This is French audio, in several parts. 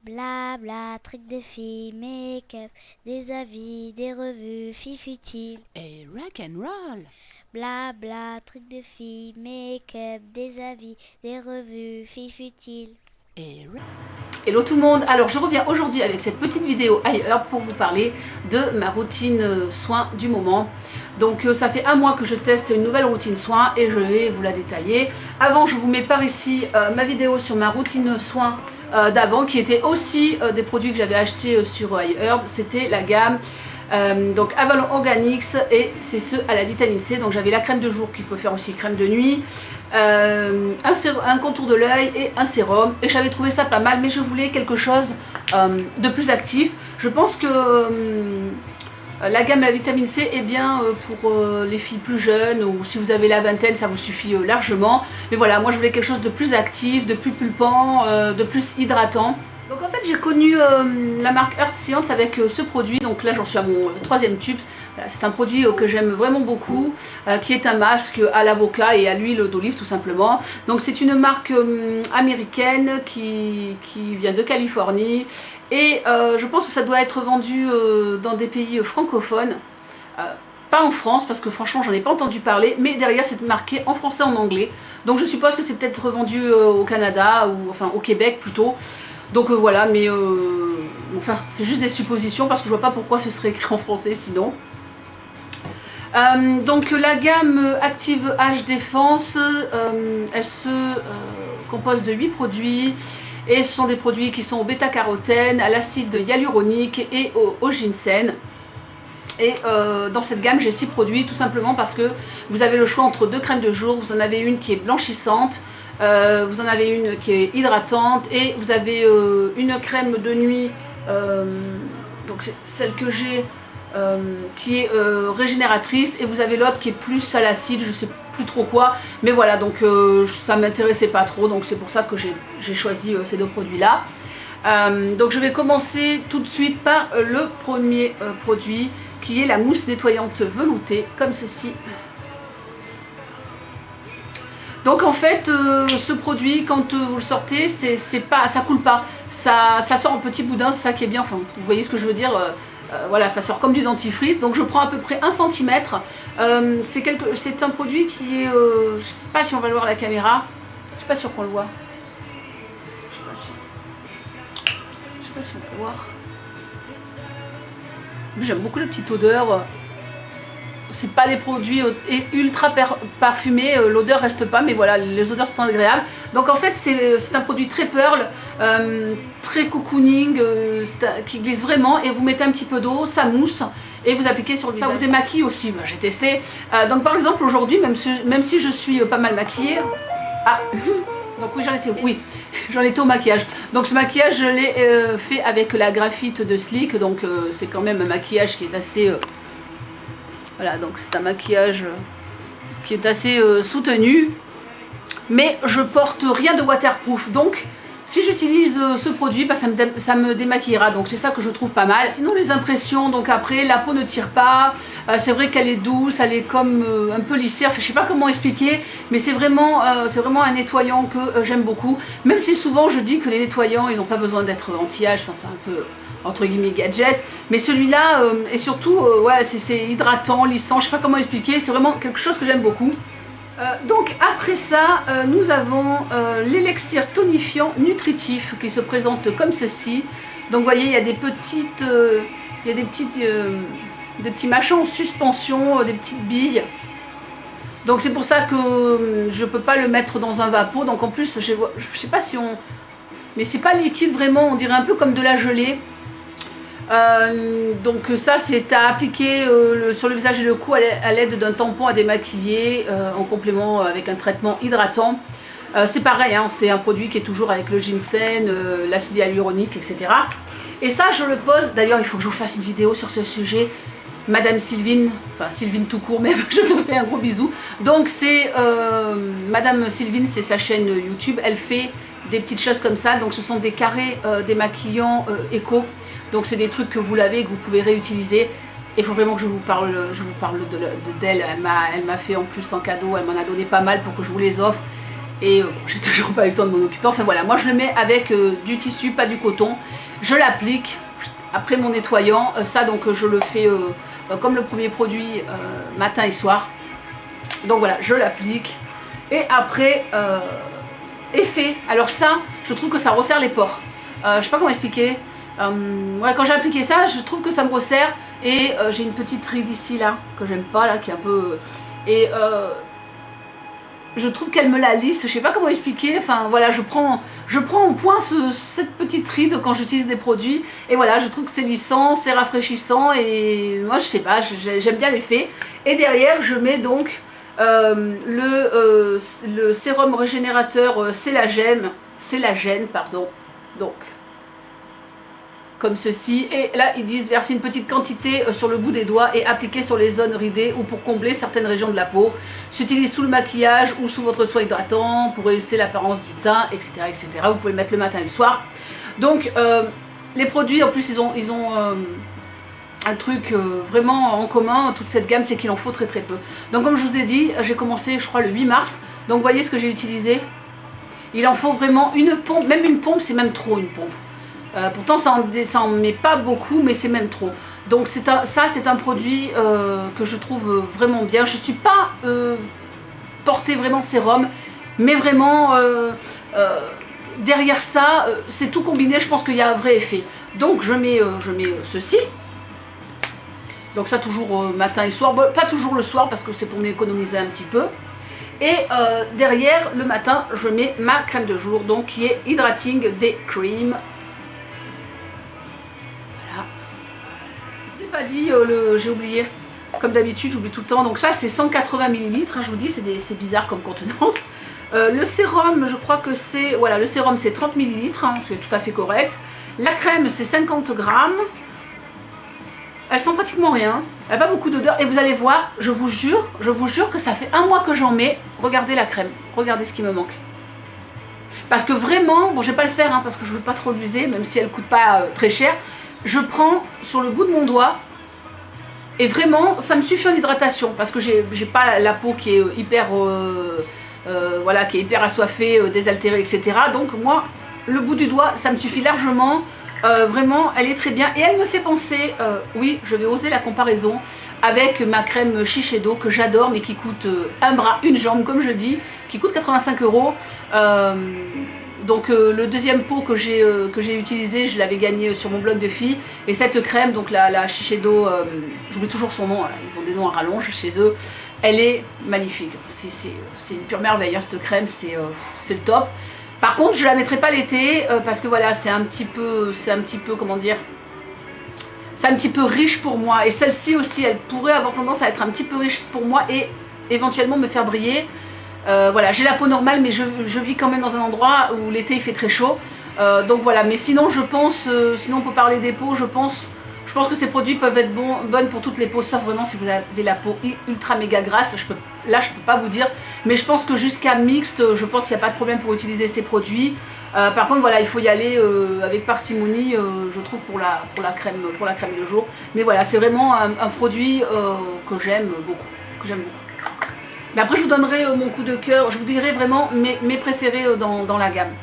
Blabla, trucs de filles, make-up, des avis, des revues, filles futiles. Et rock and roll. Blabla, trucs de filles, make-up, des avis, des revues, filles futiles. Et Hello tout le monde, alors je reviens aujourd'hui avec cette petite vidéo ailleurs pour vous parler de ma routine soins du moment. Donc ça fait un mois que je teste une nouvelle routine soins et je vais vous la détailler. Avant je vous mets par ici ma vidéo sur ma routine soins d'avant qui était aussi des produits que j'avais achetés sur iHerb. C'était la gamme donc Avalon Organics et c'est ceux à la vitamine C. Donc j'avais la crème de jour qui peut faire aussi crème de nuit. Un contour de l'œil et un sérum, et j'avais trouvé ça pas mal, mais je voulais quelque chose de plus actif. Je pense que la gamme à la vitamine C est bien pour les filles plus jeunes, ou si vous avez la vingtaine ça vous suffit largement, mais voilà, moi je voulais quelque chose de plus actif, de plus pulpant, de plus hydratant. Donc en fait j'ai connu la marque Earth Science avec ce produit, donc là j'en suis à mon troisième tube. Voilà, c'est un produit que j'aime vraiment beaucoup, qui est un masque à l'avocat et à l'huile d'olive tout simplement. Donc c'est une marque américaine qui vient de Californie, et je pense que ça doit être vendu dans des pays francophones. Pas en France parce que franchement j'en ai pas entendu parler, mais derrière c'est marqué en français et en anglais. Donc je suppose que c'est peut-être vendu au Canada, ou enfin au Québec plutôt. Donc voilà, mais enfin c'est juste des suppositions parce que je vois pas pourquoi ce serait écrit en français sinon. Donc la gamme Active Age Défense, elle se compose de 8 produits. Et ce sont des produits qui sont au bêta-carotène, à l'acide hyaluronique et au ginseng. Et dans cette gamme j'ai 6 produits, tout simplement parce que vous avez le choix entre 2 crèmes de jour. Vous en avez une qui est blanchissante, vous en avez une qui est hydratante, et vous avez une crème de nuit, donc c'est celle que j'ai, qui est régénératrice, et vous avez l'autre qui est plus à l'acide, je sais plus trop quoi, mais voilà, donc ça m'intéressait pas trop, donc c'est pour ça que j'ai choisi ces deux produits là. Donc je vais commencer tout de suite par le premier produit, qui est la mousse nettoyante veloutée, comme ceci. Donc en fait ce produit, quand vous le sortez, ça coule pas, ça sort en petits boudins, c'est ça qui est bien, enfin vous voyez ce que je veux dire. Voilà, ça sort comme du dentifrice, donc je prends à peu près 1 cm. C'est un produit qui est, je sais pas si on va le voir à la caméra, je suis pas sûre qu'on le voit, je sais pas si on peut voir. J'aime beaucoup la petite odeur. C'est pas des produits ultra parfumés, l'odeur reste pas, mais voilà, les odeurs sont agréables. Donc en fait c'est un produit très pearl, très cocooning, qui glisse vraiment, et vous mettez un petit peu d'eau, ça mousse, et vous appliquez sur le visage. Ça vous démaquille aussi, j'ai testé. Donc par exemple aujourd'hui, même si je suis pas mal maquillée, donc oui j'en étais au maquillage. Donc ce maquillage je l'ai fait avec la graphite de Sleek, donc c'est quand même un maquillage qui est assez... Voilà, donc c'est un maquillage qui est assez soutenu, mais je porte rien de waterproof, donc si j'utilise ce produit, bah, ça me démaquillera, donc c'est ça que je trouve pas mal. Sinon les impressions, donc après la peau ne tire pas, c'est vrai qu'elle est douce, elle est comme un peu lissée, enfin, je sais pas comment expliquer, mais c'est vraiment un nettoyant que j'aime beaucoup, même si souvent je dis que les nettoyants ils n'ont pas besoin d'être anti-âge, enfin c'est un peu entre guillemets gadget, mais celui-là est surtout ouais, c'est hydratant, lissant, je sais pas comment expliquer, c'est vraiment quelque chose que j'aime beaucoup. Donc après ça, nous avons l'élixir tonifiant nutritif qui se présente comme ceci. Donc vous voyez, il y a des petits machins en suspension, des petites billes. Donc c'est pour ça que je peux pas le mettre dans un vapeau. Donc en plus, je sais pas si on... Mais c'est pas liquide vraiment, on dirait un peu comme de la gelée. Donc ça c'est à appliquer sur le visage et le cou à l'aide d'un tampon à démaquiller, en complément avec un traitement hydratant. C'est pareil, hein, c'est un produit qui est toujours avec le ginseng, l'acide hyaluronique, etc. Et ça je le pose, d'ailleurs il faut que je vous fasse une vidéo sur ce sujet, Madame Sylvine, enfin Sylvine tout court même, je te fais un gros bisou. Donc c'est Madame Sylvine, c'est sa chaîne YouTube, elle fait des petites choses comme ça, donc ce sont des carrés démaquillants éco. Donc c'est des trucs que vous lavez et que vous pouvez réutiliser. Il faut vraiment que je vous parle d'elle. Elle m'a fait en plus en cadeau, elle m'en a donné pas mal pour que je vous les offre. Et j'ai toujours pas eu le temps de m'en occuper. Enfin voilà, moi je le mets avec du tissu, pas du coton. Je l'applique après mon nettoyant. Ça donc je le fais comme le premier produit matin et soir. Donc voilà, je l'applique. Et après, effet. Alors ça, je trouve que ça resserre les pores. Je sais pas comment expliquer. Ouais, quand j'ai appliqué ça, je trouve que ça me resserre. Et j'ai une petite ride ici là, que j'aime pas là, qui est un peu... Et je trouve qu'elle me la lisse, je sais pas comment expliquer. Enfin voilà, je prends au point cette petite ride quand j'utilise des produits. Et voilà, je trouve que c'est lissant, c'est rafraîchissant. Et moi je sais pas, j'aime bien l'effet. Et derrière, je mets donc le sérum régénérateur Célagène, pardon. Donc comme ceci, et là ils disent verser une petite quantité sur le bout des doigts et appliquer sur les zones ridées ou pour combler certaines régions de la peau. S'utilise sous le maquillage ou sous votre soin hydratant pour réussir l'apparence du teint, etc., etc. Vous pouvez le mettre le matin et le soir. Donc les produits en plus ils ont un truc vraiment en commun, toute cette gamme, c'est qu'il en faut très très peu. Donc comme je vous ai dit, j'ai commencé je crois le 8 mars, donc vous voyez ce que j'ai utilisé. Il en faut vraiment une pompe, même une pompe c'est même trop une pompe. Pourtant ça en met pas beaucoup, mais c'est même trop. Donc ça c'est un produit que je trouve vraiment bien. Je suis pas portée vraiment sérum, mais vraiment derrière ça, c'est tout combiné, je pense qu'il y a un vrai effet. Donc je mets ceci. Donc ça toujours matin et soir, bon, pas toujours le soir parce que c'est pour m'économiser un petit peu. Et derrière le matin je mets ma crème de jour, donc qui est Hydrating Day Cream. Pas dit, j'ai oublié, comme d'habitude j'oublie tout le temps, donc ça c'est 180 ml, hein, je vous dis c'est bizarre comme contenance. Le sérum je crois que c'est, voilà, le sérum c'est 30 ml, hein, c'est tout à fait correct. La crème c'est 50 grammes, elle sent pratiquement rien, elle n'a pas beaucoup d'odeur et vous allez voir, je vous jure que ça fait un mois que j'en mets. Regardez la crème, regardez ce qui me manque. Parce que vraiment, bon je vais pas le faire hein, parce que je veux pas trop l'user, même si elle coûte pas très cher. Je prends sur le bout de mon doigt et vraiment ça me suffit en hydratation parce que j'ai pas la peau qui est hyper voilà, qui est hyper assoiffée, désaltérée, etc. Donc moi le bout du doigt ça me suffit largement. Vraiment elle est très bien et elle me fait penser, oui je vais oser la comparaison avec ma crème Shiseido que j'adore mais qui coûte un bras, une jambe comme je dis, qui coûte 85 €. Donc le deuxième pot que j'ai utilisé, je l'avais gagné sur mon blog de filles. Et cette crème, donc la Shiseido, j'oublie toujours son nom, ils ont des noms à rallonge chez eux. Elle est magnifique, c'est une pure merveille, hein, cette crème, c'est le top. Par contre, je la mettrai pas l'été parce que voilà, c'est un petit peu, comment dire, c'est un petit peu riche pour moi. Et celle-ci aussi, elle pourrait avoir tendance à être un petit peu riche pour moi et éventuellement me faire briller. Voilà, j'ai la peau normale mais je vis quand même dans un endroit où l'été il fait très chaud, donc voilà. Mais sinon je pense, sinon on peut parler des peaux, je pense que ces produits peuvent être bonnes pour toutes les peaux, sauf vraiment si vous avez la peau ultra méga grasse. Là je peux pas vous dire, mais je pense que jusqu'à mixte, je pense qu'il n'y a pas de problème pour utiliser ces produits. Par contre voilà, il faut y aller avec parcimonie, je trouve, pour la crème de jour. Mais voilà, c'est vraiment un produit que j'aime beaucoup, Mais après je vous donnerai mon coup de cœur, je vous dirai vraiment mes préférés dans la gamme.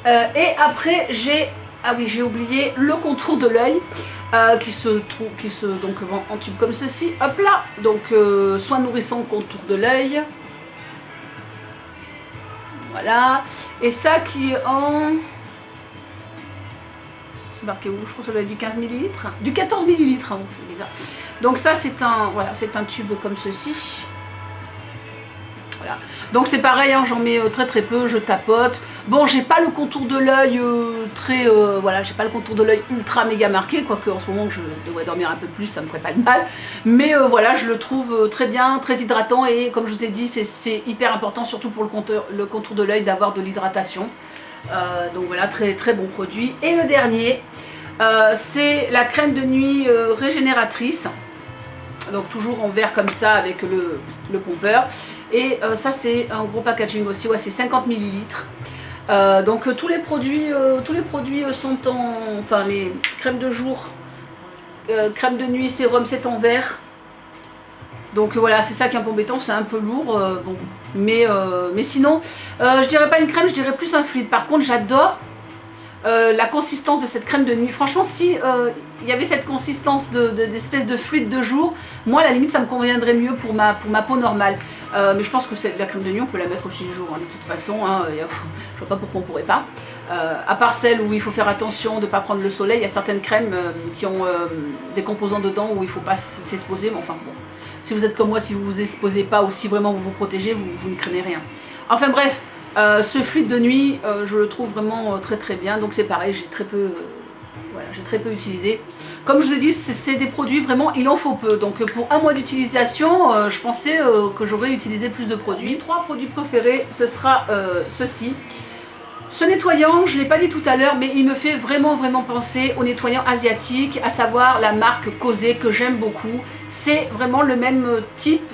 Et après j'ai, ah oui j'ai oublié, le contour de l'œil qui se donc vend en tube comme ceci. Hop là, donc soin nourrissant contour de l'œil. Voilà, et ça qui est en... C'est marqué où? Je crois que ça doit être du 15 ml, du 14 ml, hein, c'est bizarre. Donc ça c'est un, voilà, c'est un tube comme ceci. Voilà. Donc c'est pareil, hein, j'en mets très très peu, je tapote. Bon, j'ai pas le contour de l'œil très, voilà, j'ai pas le contour de l'œil ultra méga marqué, quoique en ce moment je devrais dormir un peu plus, ça me ferait pas de mal. Mais voilà, je le trouve très bien, très hydratant et comme je vous ai dit, c'est hyper important, surtout pour le contour de l'œil, d'avoir de l'hydratation. Donc voilà, très très bon produit. Et le dernier, c'est la crème de nuit régénératrice. Donc toujours en verre comme ça avec le pompeur. Et ça c'est un gros packaging aussi, ouais, c'est 50 ml. Donc tous les produits sont en, enfin les crèmes de jour, crème de nuit, sérum, c'est en verre. Donc voilà, c'est ça qui est un peu embêtant, c'est un peu lourd, bon. Mais sinon, je dirais pas une crème, je dirais plus un fluide. Par contre, j'adore la consistance de cette crème de nuit. Franchement, si il y avait cette consistance d'espèce de fluide de jour, moi, à la limite, ça me conviendrait mieux pour ma peau normale. Mais je pense que la crème de nuit, on peut la mettre aussi du jour, hein, de toute façon. Hein, je vois pas pourquoi on pourrait pas. À part celle où il faut faire attention de ne pas prendre le soleil, il y a certaines crèmes qui ont des composants dedans où il ne faut pas s'exposer. Mais enfin bon, si vous êtes comme moi, si vous ne vous exposez pas ou si vraiment vous vous protégez, vous ne craignez rien. Enfin bref, ce fluide de nuit, je le trouve vraiment très très bien. Donc c'est pareil, j'ai très peu, voilà, j'ai très peu utilisé. Comme je vous ai dit, c'est des produits vraiment, il en faut peu. Donc pour un mois d'utilisation, je pensais que j'aurais utilisé plus de produits. Mes 3 produits préférés, ce sera ceci. Ce nettoyant, je ne l'ai pas dit tout à l'heure, mais il me fait vraiment penser au nettoyant asiatique, à savoir la marque Kosé que j'aime beaucoup. C'est vraiment le même type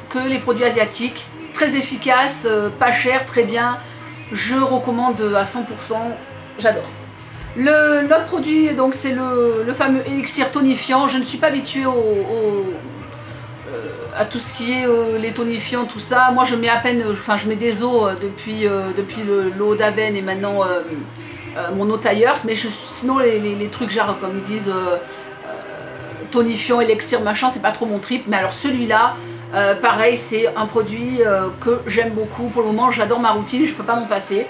que les produits asiatiques. Très efficace, pas cher, très bien. Je recommande à 100%, j'adore. L'autre produit, donc c'est le fameux élixir tonifiant. Je ne suis pas habituée à tout ce qui est les tonifiants, tout ça. Moi je mets à peine, enfin je mets des eaux depuis l'eau d'Aven et maintenant mon eau Tailleurs, mais sinon les trucs genre comme ils disent tonifiant, élixir, machin, c'est pas trop mon trip. Mais alors celui-là, pareil, c'est un produit que j'aime beaucoup. Pour le moment, j'adore ma routine, je peux pas m'en passer.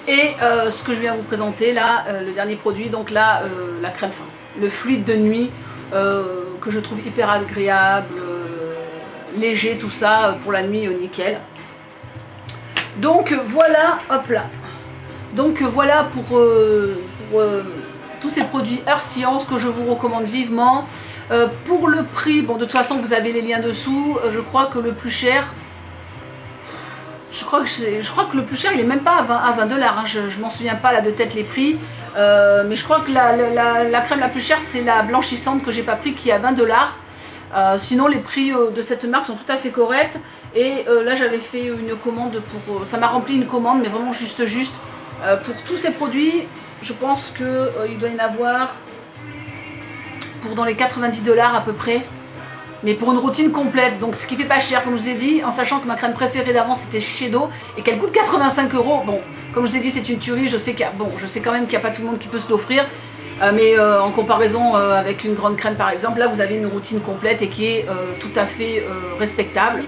Et ce que je viens vous présenter là, le dernier produit, donc là, la crème fin, le fluide de nuit que je trouve hyper agréable, léger, tout ça pour la nuit, nickel. Donc voilà, hop là. Donc voilà pour tous ces produits Earth Science que je vous recommande vivement. Pour le prix, bon de toute façon vous avez les liens dessous. Je crois que le plus cher, je crois que le plus cher il est même pas à 20 $, hein. Je m'en souviens pas là de tête les prix, mais je crois que la crème la plus chère c'est la blanchissante que j'ai pas pris qui est à 20 $. Sinon les prix de cette marque sont tout à fait corrects. Et là j'avais fait une commande pour, ça m'a rempli une commande mais vraiment juste pour tous ces produits. Je pense que il doit y en avoir pour dans les 90 $ à peu près, mais pour une routine complète, donc ce qui fait pas cher comme je vous ai dit, en sachant que ma crème préférée d'avant c'était Shiseido et qu'elle coûte 85 €. Bon, comme je vous ai dit, c'est une tuerie. Je sais quand même qu'il n'y a pas tout le monde qui peut se l'offrir, mais en comparaison avec une grande crème par exemple, là vous avez une routine complète et qui est tout à fait respectable.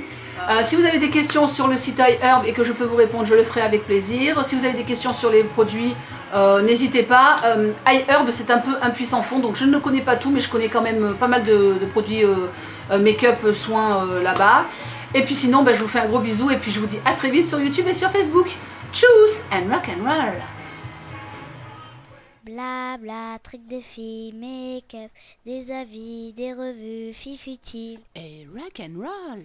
Si vous avez des questions sur le site iHerb et que je peux vous répondre, je le ferai avec plaisir. Si vous avez des questions sur les produits, n'hésitez pas. iHerb c'est un peu un puissant fond, donc je ne connais pas tout, mais je connais quand même pas mal de produits make-up, soins là-bas. Et puis sinon, je vous fais un gros bisou et puis je vous dis à très vite sur YouTube et sur Facebook. Tchuss and rock and roll. Blabla, trucs de filles, make-up, des avis, des revues, filles futiles. Et rock and roll.